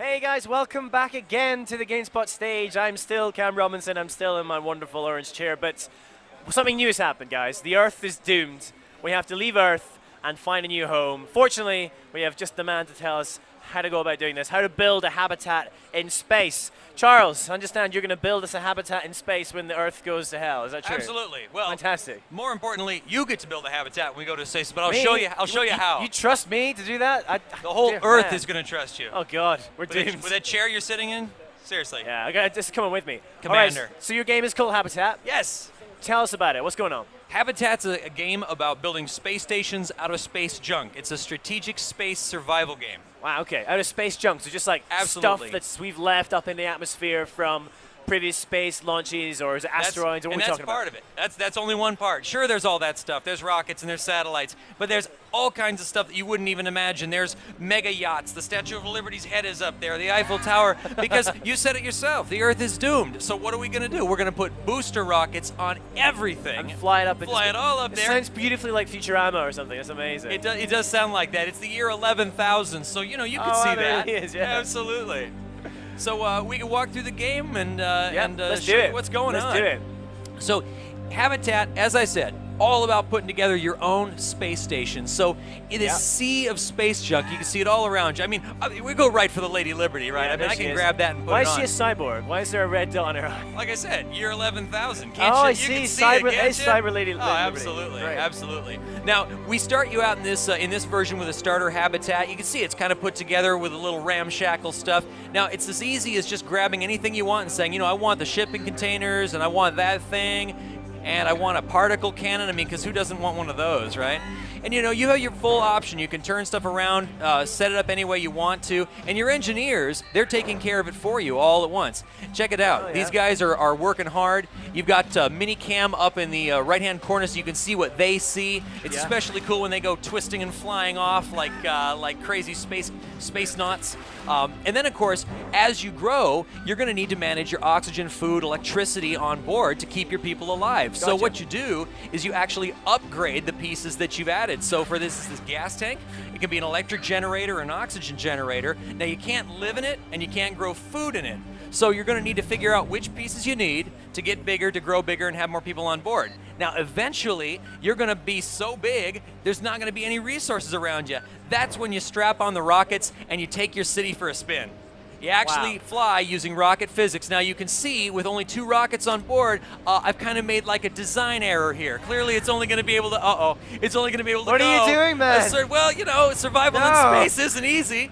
Hey guys, welcome back again to the GameSpot stage. I'm still Cam Robinson, I'm still in my wonderful orange chair, but something new has happened, guys. The Earth is doomed. We have to leave Earth and find a new home. Fortunately, we have just the man to tell us how to go about doing this, how to build a habitat in space. Charles, I understand you're going to build us a habitat in space when the Earth goes to hell. Is that true? Absolutely. Well, fantastic. More importantly, you get to build a habitat when we go to space, but I'll show you how. You trust me to do that? The whole Earth is going to trust you. Oh God, we're doomed. With that chair you're sitting in? Seriously. Yeah, I got just coming with me. Commander. All right, so your game is called Habitat. Yes. Tell us about it. What's going on? Habitat's a game about building space stations out of space junk. It's a strategic space survival game. Wow, okay. Out of space junk, so just like Absolutely. stuff we've left up in the atmosphere from previous space launches, or is it asteroids, or what are we talking about? And that's part of it. That's only one part. Sure, there's all that stuff. There's rockets and there's satellites, but there's all kinds of stuff that you wouldn't even imagine. There's mega yachts. The Statue of Liberty's head is up there. The Eiffel Tower, because you said it yourself. The Earth is doomed. So what are we going to do? We're going to put booster rockets on everything. And fly it up. Fly it all up there. It sounds beautifully like Futurama or something. It's amazing. It does sound like that. It's the year 11,000, so you can see that. It is, yeah. Absolutely. So we can walk through the game and let's show you what's going on. Let's do it. So Habitat, as I said, all about putting together your own space station. So in this sea of space junk, you can see it all around you. I mean, we go right for the Lady Liberty, right? Yeah, I mean, I can is. grab that and put Why it on. is she a cyborg? Why is there a red dot on her eye? Like I said, year 11,000. Oh, I you see. can see Cyber, it, can't it's you? Cyber Lady. Oh, Liberty. absolutely, Right. absolutely. Now we start you out in this version with a starter habitat. You can see it's kind of put together with a little ramshackle stuff. Now it's as easy as just grabbing anything you want and saying, I want the shipping containers and I want that thing. And I want a particle cannon. I mean, because who doesn't want one of those, right? And you have your full option. You can turn stuff around, set it up any way you want to. And your engineers, they're taking care of it for you all at once. Check it out. Oh, yeah. These guys are working hard. You've got Minicam up in the right-hand corner so you can see what they see. It's especially cool when they go twisting and flying off like crazy space knots. And then, of course, as you grow, you're going to need to manage your oxygen, food, electricity on board to keep your people alive. Gotcha. So what you do is you actually upgrade the pieces that you've added. So for this gas tank, it can be an electric generator or an oxygen generator. Now you can't live in it and you can't grow food in it. So you're going to need to figure out which pieces you need to get bigger, to grow bigger, and have more people on board. Now eventually, you're going to be so big, there's not going to be any resources around you. That's when you strap on the rockets and you take your city for a spin. You actually fly using rocket physics. Now you can see with only 2 rockets on board, I've kind of made like a design error here. Clearly it's only going to be able to, it's only going to be able to What go. are you doing, man? Survival in space isn't easy.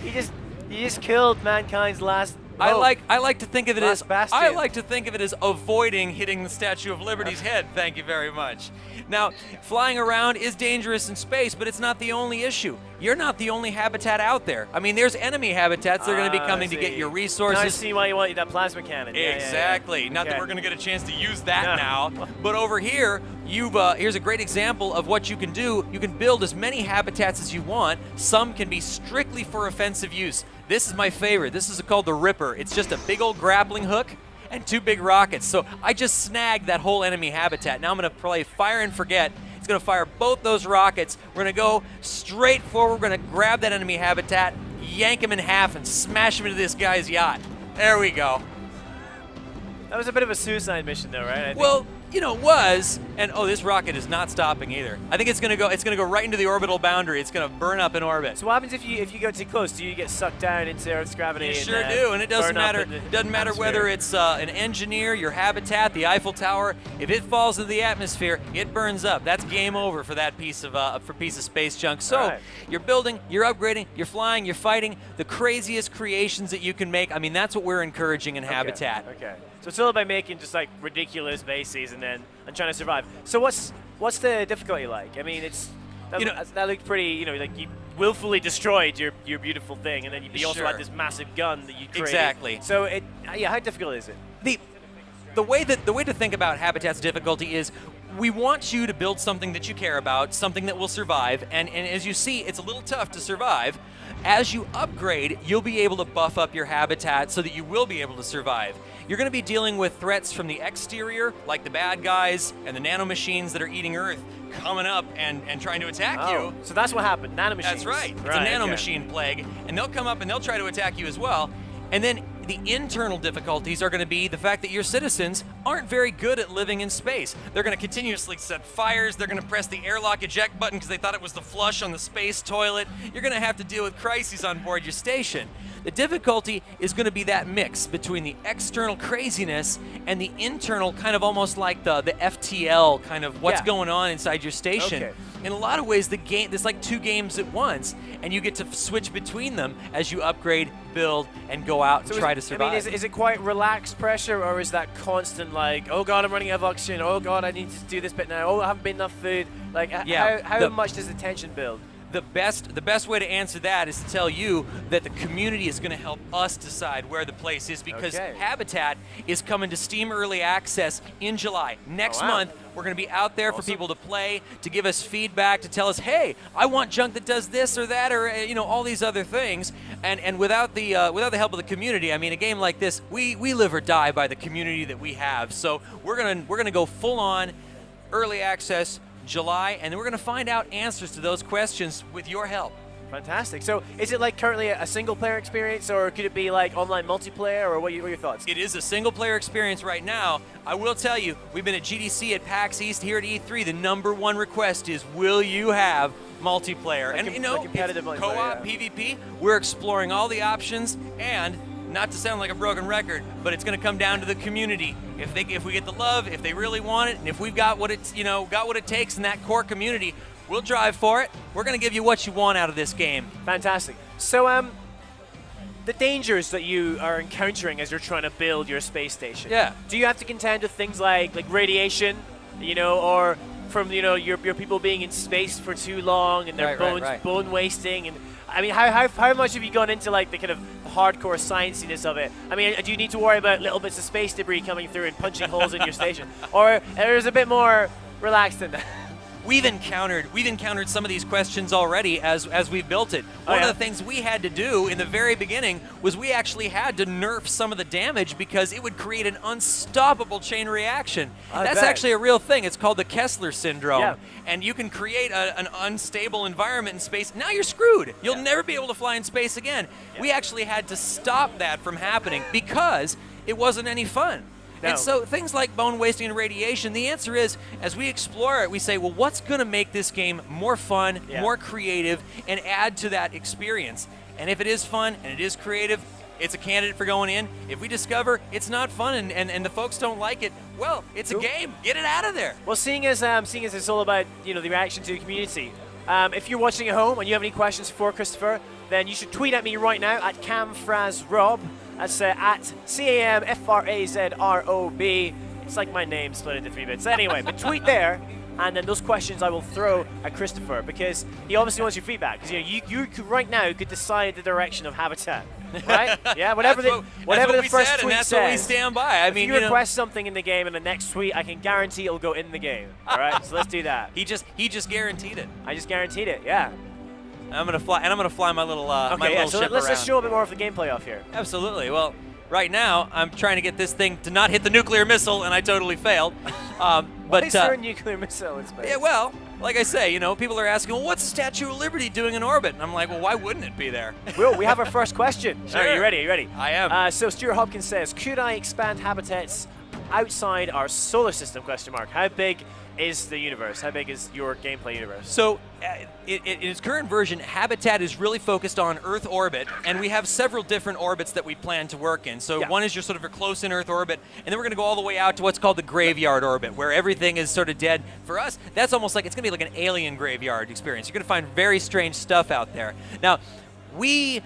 You just killed mankind's last I hope. like to think of it as bastion. I like to think of it as avoiding hitting the Statue of Liberty's head. Thank you very much. Now, flying around is dangerous in space, but it's not the only issue. You're not the only habitat out there. I mean, there's enemy habitats that are going to be coming to get your resources. Now I see why you want that plasma cannon. Exactly. Yeah. Not that we're going to get a chance to use that now. But over here, here's a great example of what you can do. You can build as many habitats as you want. Some can be strictly for offensive use. This is my favorite. This is called the Ripper. It's just a big old grappling hook and 2 big rockets. So I just snagged that whole enemy habitat. Now I'm going to play fire and forget. It's going to fire both those rockets. We're going to go straight forward. We're going to grab that enemy habitat, yank him in half, and smash him into this guy's yacht. There we go. That was a bit of a suicide mission, though, right? Well, it was, and this rocket is not stopping either. I think it's gonna go right into the orbital boundary. It's gonna burn up in orbit. So what happens if you go too close? Do you get sucked down into Earth's gravity? You sure do, and it doesn't matter. Whether it's an engineer, your habitat, the Eiffel Tower. If it falls into the atmosphere, it burns up. That's game over for that piece of space junk. So you're building, you're upgrading, you're flying, you're fighting the craziest creations that you can make. I mean, that's what we're encouraging in Habitat. Okay. So it's all about making just like ridiculous bases and trying to survive. So what's the difficulty like? I mean, that looked pretty. Like you willfully destroyed your beautiful thing, and then you also had this massive gun that you created. Exactly. So how difficult is it? The way to think about Habitat's difficulty is we want you to build something that you care about, something that will survive, and as you see, it's a little tough to survive. As you upgrade, you'll be able to buff up your habitat so that you will be able to survive. You're going to be dealing with threats from the exterior, like the bad guys and the nanomachines that are eating Earth. coming up and trying to attack Oh, you. so that's what happened. Nanomachines. That's right. It's a nanomachine plague, and they'll come up and they'll try to attack you as well. And then the internal difficulties are going to be the fact that your citizens aren't very good at living in space. They're going to continuously set fires. They're going to press the airlock eject button because they thought it was the flush on the space toilet. You're going to have to deal with crises on board your station. The difficulty is going to be that mix between the external craziness and the internal kind of almost like the FTL kind of what's going on inside your station. Okay. In a lot of ways, the game, there's like 2 games at once, and you get to switch between them as you upgrade, build, and go out and try to survive. I mean, is it quite relaxed pressure, or is that constant like, oh god, I'm running out of oxygen, oh god, I need to do this bit now, oh, I haven't been enough food? Like, how much does the tension build? The best way to answer that is to tell you that the community is going to help us decide where the place is, because Habitat is coming to Steam Early Access in July. Next month, we're going to be out there for people to play, to give us feedback, to tell us, hey, I want junk that does this or that, or all these other things. And without the help of the community, I mean, a game like this, we live or die by the community that we have. So we're gonna go full on early access July, and then we're going to find out answers to those questions with your help. Fantastic. So is it like currently a single player experience, or could it be like online multiplayer, or what are your thoughts? It is a single player experience right now. I will tell you, we've been at GDC, at PAX East, here at E3. The #1 request is, will you have multiplayer? Like competitive multiplayer, co-op, PvP. We're exploring all the options, and not to sound like a broken record, but it's going to come down to the community. If we get the love, if they really want it, and if we've got what it takes in that core community, we'll drive for it. We're going to give you what you want out of this game. Fantastic. So the dangers that you are encountering as you're trying to build your space station. Yeah. Do you have to contend with things like radiation, or from your people being in space for too long and their bone wasting, and I mean, how much have you gone into like the kind of hardcore scienciness of it? I mean, do you need to worry about little bits of space debris coming through and punching holes in your station, or is it a bit more relaxed than that? We've encountered some of these questions already as we've built it. One of the things we had to do in the very beginning was we actually had to nerf some of the damage because it would create an unstoppable chain reaction. That's actually a real thing. It's called the Kessler syndrome. Yeah. And you can create an unstable environment in space. Now you're screwed. You'll never be able to fly in space again. Yeah. We actually had to stop that from happening because it wasn't any fun. No. And so things like bone wasting and radiation, the answer is, as we explore it, we say, well, what's going to make this game more fun, more creative, and add to that experience? And if it is fun and it is creative, it's a candidate for going in. If we discover it's not fun and the folks don't like it, well, it's a game. Get it out of there. Well, seeing as it's all about the reaction to the community, if you're watching at home and you have any questions for Christopher, then you should tweet at me right now at CamFrazRob. That's at CamFrazRob. It's like my name split into 3 bits. Anyway, but tweet there, and then those questions I will throw at Christopher, because he obviously wants your feedback. Because you could, right now could decide the direction of Habitat, right? Yeah, whatever the first tweet that's says. what we stand by. I mean, if you request something in the game in the next tweet, I can guarantee it'll go in the game. All right, so let's do that. He just guaranteed it. I just guaranteed it. Yeah. I'm gonna fly my little so ship let's around. just show a bit more of the gameplay off here. Absolutely. Well, right now I'm trying to get this thing to not hit the nuclear missile, and I totally failed. Why is there a nuclear missile in space? Yeah, well, like I say, people are asking, well, what's the Statue of Liberty doing in orbit? And I'm like, well, why wouldn't it be there? Will, we have our first question. Sure. Are you ready? Are you ready? I am. So Stuart Hopkins says, could I expand habitats outside our solar system? ? How big is the universe? How big is your gameplay universe? So in its current version, Habitat is really focused on Earth orbit, and we have several different orbits that we plan to work in. So one is your sort of your close in Earth orbit, and then we're going to go all the way out to what's called the graveyard orbit, where everything is sort of dead. For us, that's almost like, it's going to be like an alien graveyard experience. You're going to find very strange stuff out there. Now, we're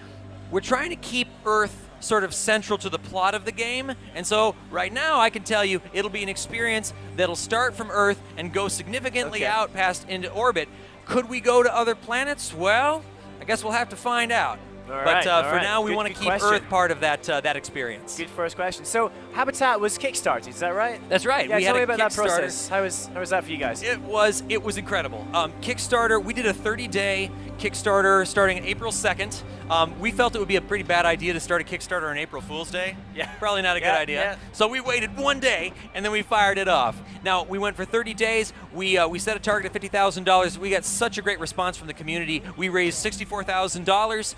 trying to keep Earth sort of central to the plot of the game, and so right now I can tell you it'll be an experience that'll start from Earth and go significantly out past into orbit. Could we go to other planets? Well, I guess we'll have to find out. But right, for right. now, we Good- want to good keep question. Earth part of that experience. Good first question. So Habitat was kickstarted, is that right? That's right. Yeah, we tell had me a about that Kickstarter. process. How was that for you guys? It was incredible. Kickstarter, we did a 30-day Kickstarter starting April 2nd. We felt it would be a pretty bad idea to start a Kickstarter on April Fool's Day. Yeah. Probably not a good Yeah, idea. yeah. So we waited one day and then we fired it off. Now we went for 30 days. We set a target of $50,000. We got such a great response from the community. We raised $64,000.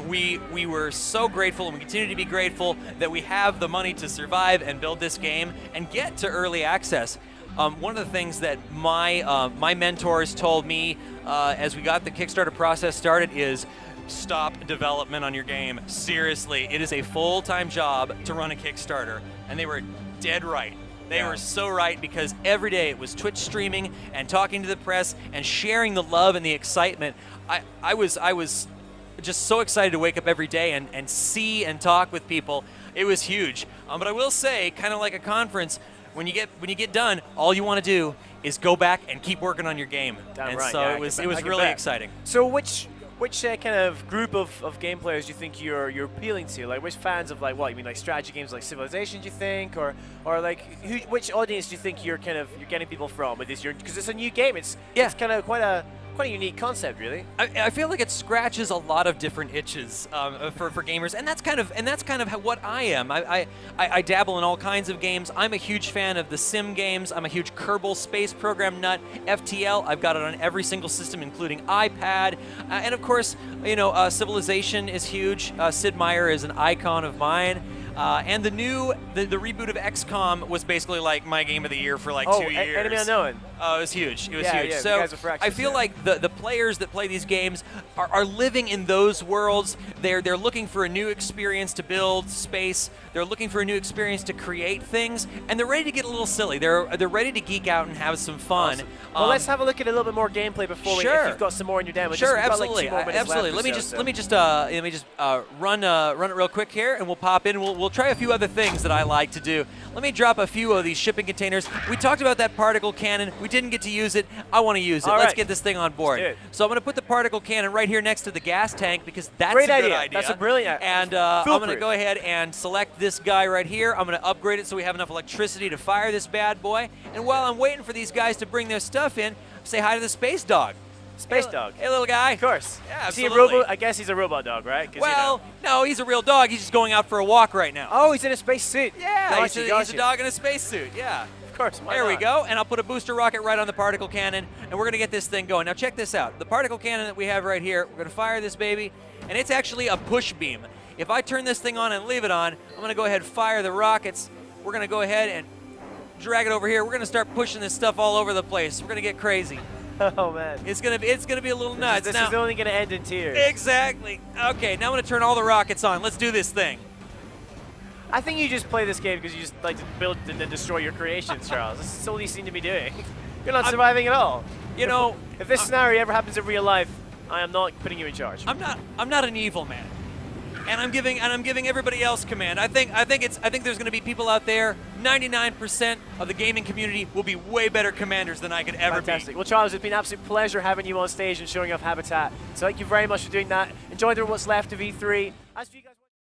We were so grateful, and we continue to be grateful that we have the money to survive and build this game and get to early access. One of the things that my mentors told me as we got the Kickstarter process started is stop development on your game. Seriously, it is a full-time job to run a Kickstarter, and they were dead right. They were so right, because every day it was Twitch streaming and talking to the press and sharing the love and the excitement. I was just so excited to wake up every day and see and talk with people. It was huge. But I will say, kind of like a conference, when you get done, all you want to do is go back and keep working on your game. Damn and right, so yeah, it was I can really bet. exciting. So which kind of group of game players do you think you're appealing to? Like, which fans of, like, what you mean, like strategy games like Civilization, do you think, or like which audience do you think you're getting people from with this? Because it's a new game. It's kind of quite a unique concept, really. I feel like it scratches a lot of different itches for gamers, and that's kind of what I am. I dabble in all kinds of games. I'm a huge fan of the sim games. I'm a huge Kerbal Space Program nut. FTL, I've got it on every single system, including iPad, and of course, Civilization is huge. Sid Meier is an icon of mine. And the reboot of XCOM was basically like my game of the year for like 2 years. Enemy Unknown. Oh, it was huge. It was huge. Yeah, So the guys are Firaxis, I feel like the players that play these games are living in those worlds. They're looking for a new experience to build space. They're looking for a new experience to create things, and they're ready to get a little silly. They're ready to geek out and have some fun. Awesome. Well, let's have a look at a little bit more gameplay before if you've got some more in your demo. Sure, we've got absolutely, like 2 more minutes absolutely. left Let me just run it real quick here, and we'll pop in. We'll try a few other things that I like to do. Let me drop a few of these shipping containers. We talked about that particle cannon. We didn't get to use it. I want to use it. All Let's right. get this thing on board. Let's do it. So I'm going to put the particle cannon right here next to the gas tank, because that's Great a good idea. idea. That's a brilliant idea. And I'm going to Foolproof. go ahead and select this guy right here. I'm going to upgrade it so we have enough electricity to fire this bad boy. And while I'm waiting for these guys to bring their stuff in, say hi to the space dog. Space Hey, dog. Hey, little guy. Of course. Yeah, Is he absolutely. I guess he's a robot dog, right? 'Cause, Well, no, he's a real dog. He's just going out for a walk right now. Oh, he's in a space suit. Yeah, Gotcha, he's a dog in a spacesuit. Yeah. Of course. Why There we not? go. And I'll put a booster rocket right on the particle cannon, and we're going to get this thing going. Now check this out. The particle cannon that we have right here, we're going to fire this baby, and it's actually a push beam. If I turn this thing on and leave it on, I'm going to go ahead and fire the rockets. We're going to go ahead and drag it over here. We're going to start pushing this stuff all over the place. We're going to get crazy. Oh man. It's going to be a little nuts. This now, is only going to end in tears. exactly. Okay, now I'm going to turn all the rockets on. Let's do this thing. I think you just play this game because you just like to build and then destroy your creations, Charles. This is all you seem to be doing. You're not surviving at all. You know, If this scenario ever happens in real life, I am not putting you in charge. I'm not an evil man, and I'm giving everybody else command. I think there's going to be people out there. 99% of the gaming community will be way better commanders than I could ever Fantastic. be. Well, Charles, it's been an absolute pleasure having you on stage and showing off Habitat. So thank you very much for doing that. Enjoy what's left of E3. As for you guys